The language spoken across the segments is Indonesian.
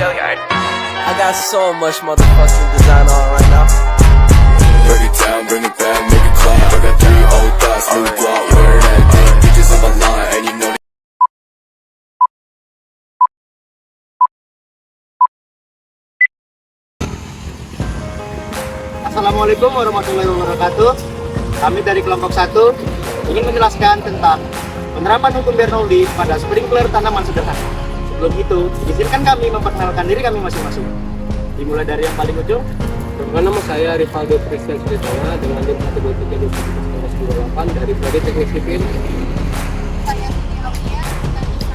I got so much motherfucking design on right now. Break it down, bring it back, make it clap. I got 3 old thoughts, new guap, wear that thing. Bitches on my line, and you know. Assalamualaikum warahmatullahi wabarakatuh. Kami dari kelompok 1 ingin menjelaskan tentang penerapan hukum Bernoulli pada sprinkler tanaman sederhana. Sebelum itu, izinkan kami memperkenalkan diri kami masing-masing. Dimulai dari yang paling ujung. Nama saya Rivaldo Christian Suritana dengan NIM 12328 dari Prodi Teknik Sipil. Saya Siti Aulia dengan NIM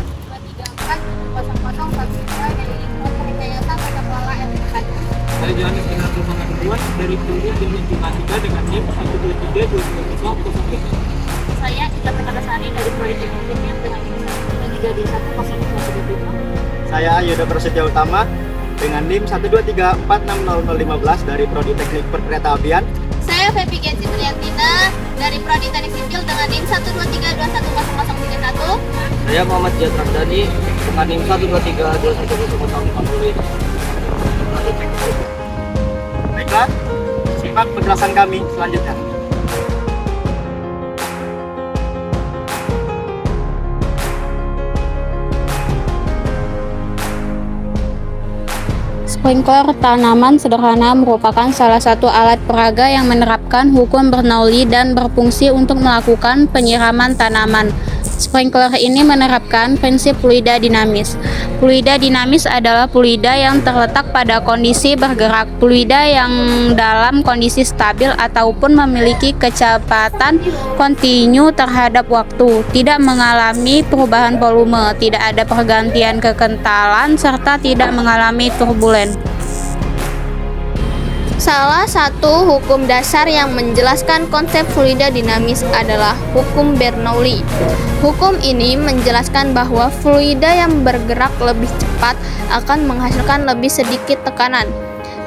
1234001 dari Info Perhikayatan Tata Kelola FPK. Saya Johannes Kinarto Pangatuan dari Prodi Ilmu Informatika dengan NIM 1232001. Saya Ika Tekanasari dari Prodi Teknik Sipil dengan NIM 12321. Saya Yuda Prasetya Utama dengan NIM 123460015 dari Prodi Teknik Perkeretaapian. Saya Febi Gensi Triantina dari Prodi Teknik Sipil dengan NIM 123210031. Saya Muhammad Jad Ramdhani dengan NIM 123210050. Baiklah, simak penjelasan kami selanjutnya. Sprinkler tanaman sederhana merupakan salah satu alat peraga yang menerapkan hukum Bernoulli dan berfungsi untuk melakukan penyiraman tanaman. Sprinkler ini menerapkan prinsip fluida dinamis. Fluida dinamis adalah fluida yang terletak pada kondisi bergerak, fluida yang dalam kondisi stabil ataupun memiliki kecepatan kontinu terhadap waktu, tidak mengalami perubahan volume, tidak ada pergantian kekentalan, serta tidak mengalami turbulen. Salah satu hukum dasar yang menjelaskan konsep fluida dinamis adalah hukum Bernoulli. Hukum ini menjelaskan bahwa fluida yang bergerak lebih cepat akan menghasilkan lebih sedikit tekanan,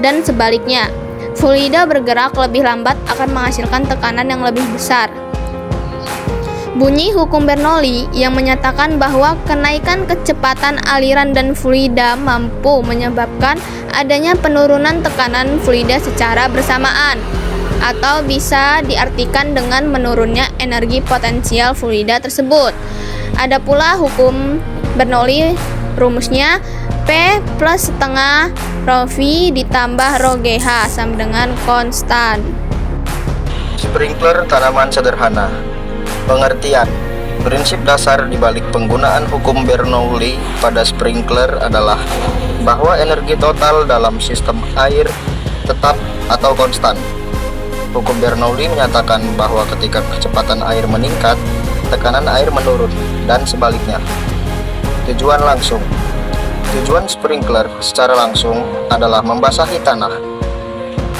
dan sebaliknya, fluida bergerak lebih lambat akan menghasilkan tekanan yang lebih besar. Bunyi hukum Bernoulli yang menyatakan bahwa kenaikan kecepatan aliran dan fluida mampu menyebabkan adanya penurunan tekanan fluida secara bersamaan, atau bisa diartikan dengan menurunnya energi potensial fluida tersebut. Ada pula hukum Bernoulli, rumusnya P plus setengah rho V ditambah rho GH sama dengan konstan. Sprinkler tanaman sederhana. Pengertian. Prinsip dasar di balik penggunaan hukum Bernoulli pada sprinkler adalah bahwa energi total dalam sistem air tetap atau konstan. Hukum Bernoulli menyatakan bahwa ketika kecepatan air meningkat, tekanan air menurun, dan sebaliknya. Tujuan langsung. Tujuan sprinkler secara langsung adalah membasahi tanah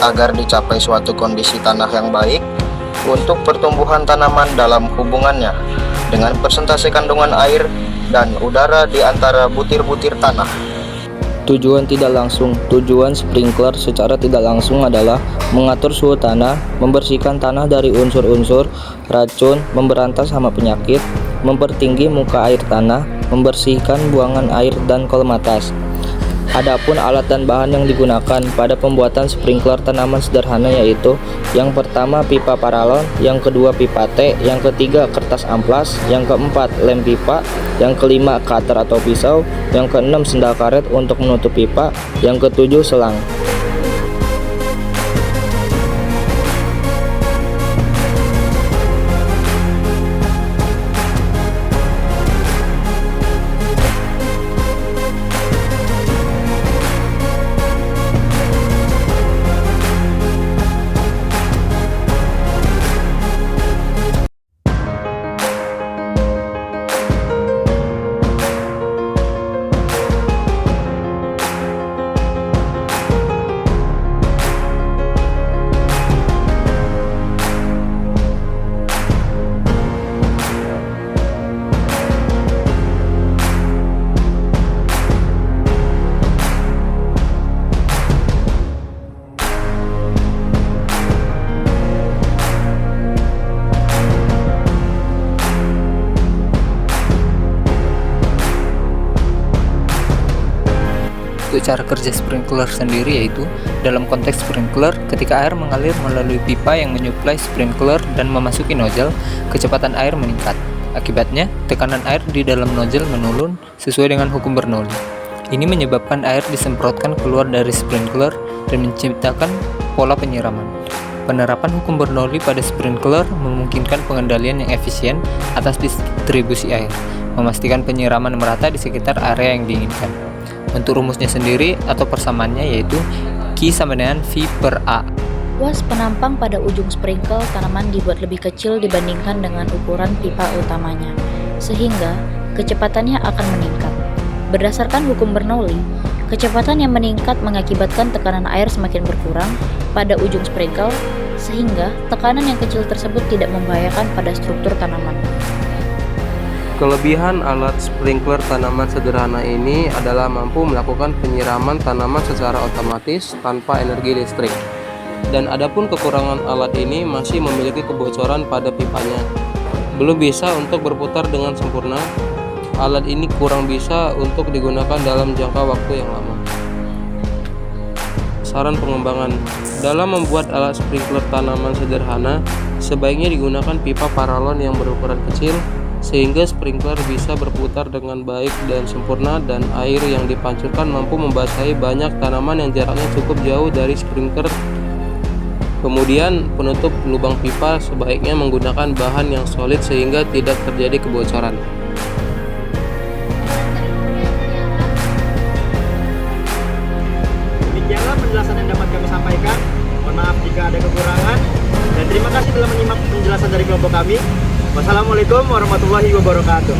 agar dicapai suatu kondisi tanah yang baik untuk pertumbuhan tanaman dalam hubungannya dengan persentase kandungan air dan udara di antara butir-butir tanah. Tujuan tidak langsung. Tujuan sprinkler secara tidak langsung adalah mengatur suhu tanah, membersihkan tanah dari unsur-unsur racun, memberantas hama penyakit, mempertinggi muka air tanah, membersihkan buangan air dan kolam atas. Adapun alat dan bahan yang digunakan pada pembuatan sprinkler tanaman sederhana yaitu yang pertama pipa paralon, yang kedua pipa T, yang ketiga kertas amplas, yang keempat lem pipa, yang kelima cutter atau pisau, yang keenam sendal karet untuk menutup pipa, yang ketujuh selang. Untuk cara kerja sprinkler sendiri yaitu, dalam konteks sprinkler, ketika air mengalir melalui pipa yang menyuplai sprinkler dan memasuki nozzle, kecepatan air meningkat. Akibatnya, tekanan air di dalam nozzle menurun sesuai dengan hukum Bernoulli. Ini menyebabkan air disemprotkan keluar dari sprinkler dan menciptakan pola penyiraman. Penerapan hukum Bernoulli pada sprinkler memungkinkan pengendalian yang efisien atas distribusi air, memastikan penyiraman merata di sekitar area yang diinginkan. Untuk rumusnya sendiri atau persamaannya yaitu Q sama dengan V per A. Ruas penampang pada ujung sprinkle tanaman dibuat lebih kecil dibandingkan dengan ukuran pipa utamanya, sehingga kecepatannya akan meningkat. Berdasarkan hukum Bernoulli, kecepatan yang meningkat mengakibatkan tekanan air semakin berkurang pada ujung sprinkle, sehingga tekanan yang kecil tersebut tidak membahayakan pada struktur tanaman. Kelebihan alat sprinkler tanaman sederhana ini adalah mampu melakukan penyiraman tanaman secara otomatis tanpa energi listrik. Dan adapun kekurangan alat ini masih memiliki kebocoran pada pipanya. Belum bisa untuk berputar dengan sempurna. Alat ini kurang bisa untuk digunakan dalam jangka waktu yang lama. Saran pengembangan: dalam membuat alat sprinkler tanaman sederhana, sebaiknya digunakan pipa paralon yang berukuran kecil, sehingga sprinkler bisa berputar dengan baik dan sempurna dan air yang dipancurkan mampu membasahi banyak tanaman yang jaraknya cukup jauh dari sprinkler. Kemudian penutup lubang pipa sebaiknya menggunakan bahan yang solid sehingga tidak terjadi kebocoran. Demikianlah penjelasan yang dapat kami sampaikan. Mohon maaf jika ada kekurangan, dan terima kasih telah menyimak penjelasan dari kelompok kami. Wassalamualaikum warahmatullahi wabarakatuh.